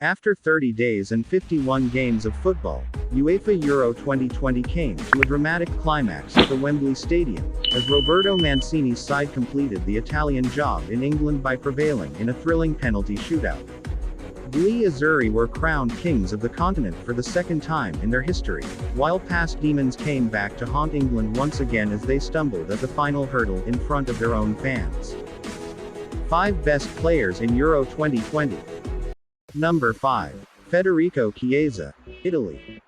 After 30 days and 51 games of football, UEFA Euro 2020 came to a dramatic climax at the Wembley Stadium, as Roberto Mancini's side completed the Italian job in England by prevailing in a thrilling penalty shootout. Gli Azzurri were crowned kings of the continent for the second time in their history, while past demons came back to haunt England once again as they stumbled at the final hurdle in front of their own fans. 5 best players in Euro 2020. Number 5. Federico Chiesa, Italy.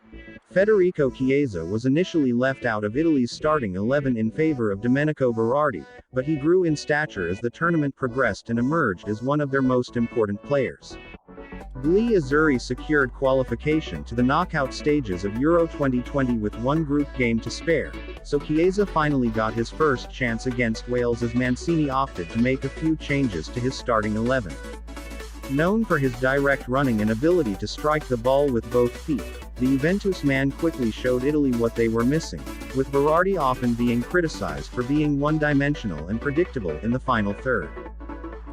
Federico Chiesa was initially left out of Italy's starting 11 in favor of Domenico Berardi, but he grew in stature as the tournament progressed and emerged as one of their most important players. Gli Azzurri secured qualification to the knockout stages of Euro 2020 with one group game to spare, so Chiesa finally got his first chance against Wales as Mancini opted to make a few changes to his starting 11. Known for his direct running and ability to strike the ball with both feet, the Juventus man quickly showed Italy what they were missing, with Berardi often being criticized for being one-dimensional and predictable in the final third.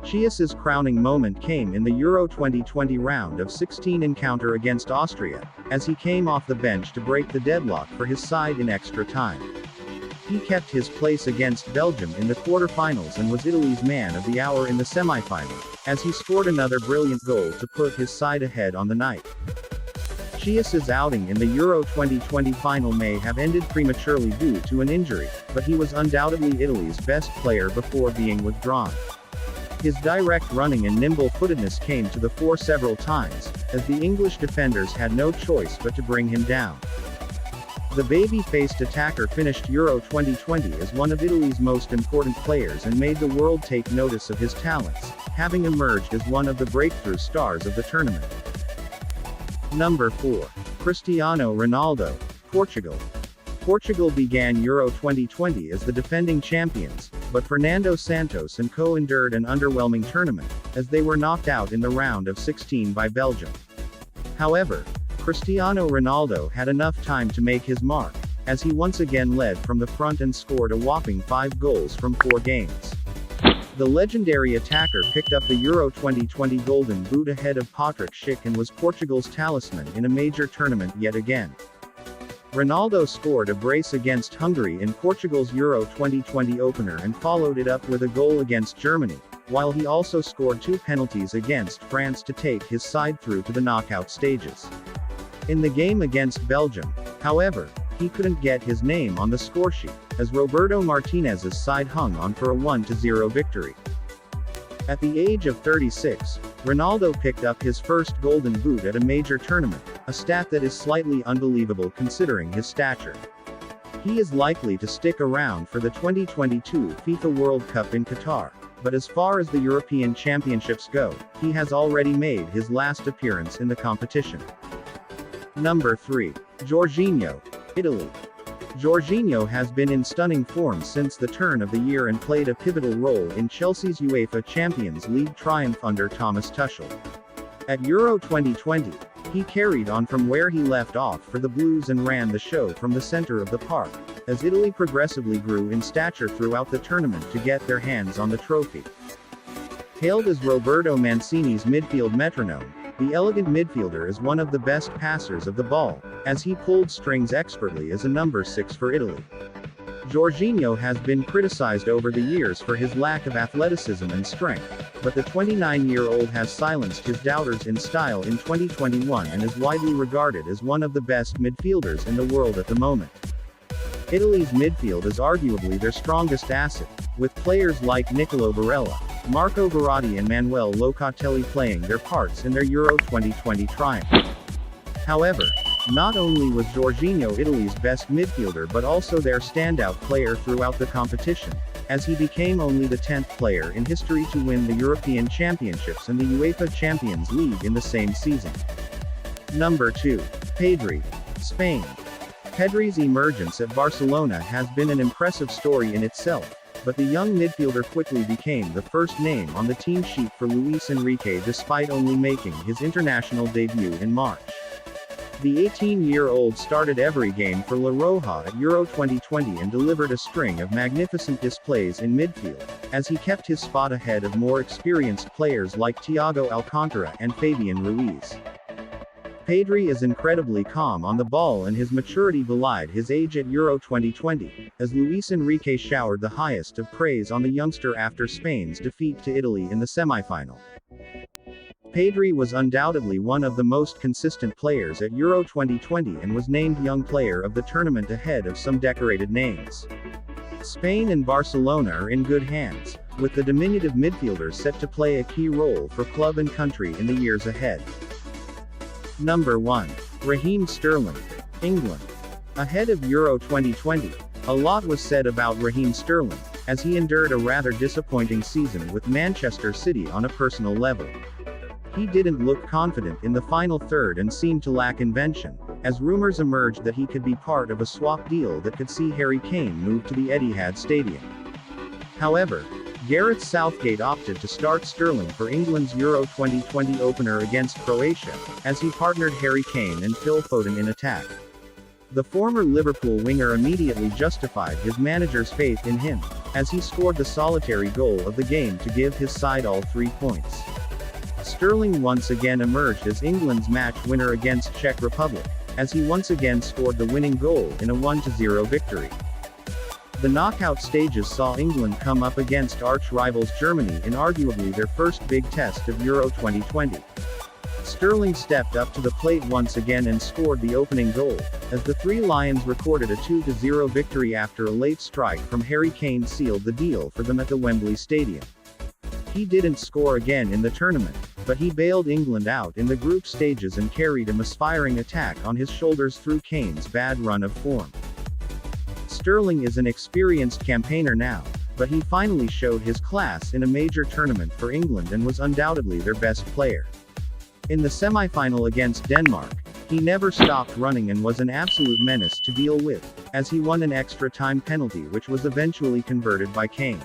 Chiesa's crowning moment came in the Euro 2020 round of 16 encounter against Austria, as he came off the bench to break the deadlock for his side in extra time. He kept his place against Belgium in the quarter-finals and was Italy's man of the hour in the semi-final, as he scored another brilliant goal to put his side ahead on the night. Chiesa's outing in the Euro 2020 final may have ended prematurely due to an injury, but he was undoubtedly Italy's best player before being withdrawn. His direct running and nimble-footedness came to the fore several times, as the English defenders had no choice but to bring him down. The baby-faced attacker finished Euro 2020 as one of Italy's most important players and made the world take notice of his talents, having emerged as one of the breakthrough stars of the tournament. Number 4. Cristiano Ronaldo, Portugal. Portugal began Euro 2020 as the defending champions, but Fernando Santos and co endured an underwhelming tournament, as they were knocked out in the round of 16 by Belgium. However, Cristiano Ronaldo had enough time to make his mark, as he once again led from the front and scored a whopping 5 goals from 4 games. The legendary attacker picked up the Euro 2020 Golden Boot ahead of Patrick Schick and was Portugal's talisman in a major tournament yet again. Ronaldo scored a brace against Hungary in Portugal's Euro 2020 opener and followed it up with a goal against Germany, while he also scored 2 penalties against France to take his side through to the knockout stages. In the game against Belgium, however, he couldn't get his name on the scoresheet, as Roberto Martinez's side hung on for a 1-0 victory. At the age of 36, Ronaldo picked up his first Golden Boot at a major tournament, a stat that is slightly unbelievable considering his stature. He is likely to stick around for the 2022 FIFA World Cup in Qatar, but as far as the European Championships go, he has already made his last appearance in the competition. Number 3. Georginio, Italy. Georginio has been in stunning form since the turn of the year and played a pivotal role in Chelsea's UEFA Champions League triumph under Thomas Tuchel. At Euro 2020, he carried on from where he left off for the Blues and ran the show from the center of the park, as Italy progressively grew in stature throughout the tournament to get their hands on the trophy. Hailed as Roberto Mancini's midfield metronome, the elegant midfielder is one of the best passers of the ball, as he pulled strings expertly as a number 6 for Italy. Georginio has been criticized over the years for his lack of athleticism and strength, but the 29-year-old has silenced his doubters in style in 2021 and is widely regarded as one of the best midfielders in the world at the moment. Italy's midfield is arguably their strongest asset, with players like Nicolo Barella, Marco Verratti and Manuel Locatelli playing their parts in their Euro 2020 triumph. However, not only was Georginio Italy's best midfielder but also their standout player throughout the competition, as he became only the 10th player in history to win the European Championships and the UEFA Champions League in the same season. Number 2. Pedro Spain. Pedri's emergence at Barcelona has been an impressive story in itself, but the young midfielder quickly became the first name on the team sheet for Luis Enrique despite only making his international debut in March. The 18-year-old started every game for La Roja at Euro 2020 and delivered a string of magnificent displays in midfield, as he kept his spot ahead of more experienced players like Thiago Alcantara and Fabian Ruiz. Pedri is incredibly calm on the ball, and his maturity belied his age at Euro 2020, as Luis Enrique showered the highest of praise on the youngster after Spain's defeat to Italy in the semi-final. Pedri was undoubtedly one of the most consistent players at Euro 2020 and was named Young Player of the tournament ahead of some decorated names. Spain and Barcelona are in good hands, with the diminutive midfielders set to play a key role for club and country in the years ahead. Number 1. Raheem Sterling, England. Ahead of Euro 2020, a lot was said about Raheem Sterling, as he endured a rather disappointing season with Manchester City on a personal level. He didn't look confident in the final third and seemed to lack invention, as rumors emerged that he could be part of a swap deal that could see Harry Kane move to the Etihad Stadium. However, Gareth Southgate opted to start Sterling for England's Euro 2020 opener against Croatia, as he partnered Harry Kane and Phil Foden in attack. The former Liverpool winger immediately justified his manager's faith in him, as he scored the solitary goal of the game to give his side all 3 points. Sterling once again emerged as England's match winner against Czech Republic, as he once again scored the winning goal in a 1-0 victory. The knockout stages saw England come up against arch-rivals Germany in arguably their first big test of Euro 2020. Sterling stepped up to the plate once again and scored the opening goal, as the Three Lions recorded a 2-0 victory after a late strike from Harry Kane sealed the deal for them at the Wembley Stadium. He didn't score again in the tournament, but he bailed England out in the group stages and carried a misfiring attack on his shoulders through Kane's bad run of form. Sterling is an experienced campaigner now, but he finally showed his class in a major tournament for England and was undoubtedly their best player. In the semi-final against Denmark, he never stopped running and was an absolute menace to deal with, as he won an extra time penalty which was eventually converted by Kane.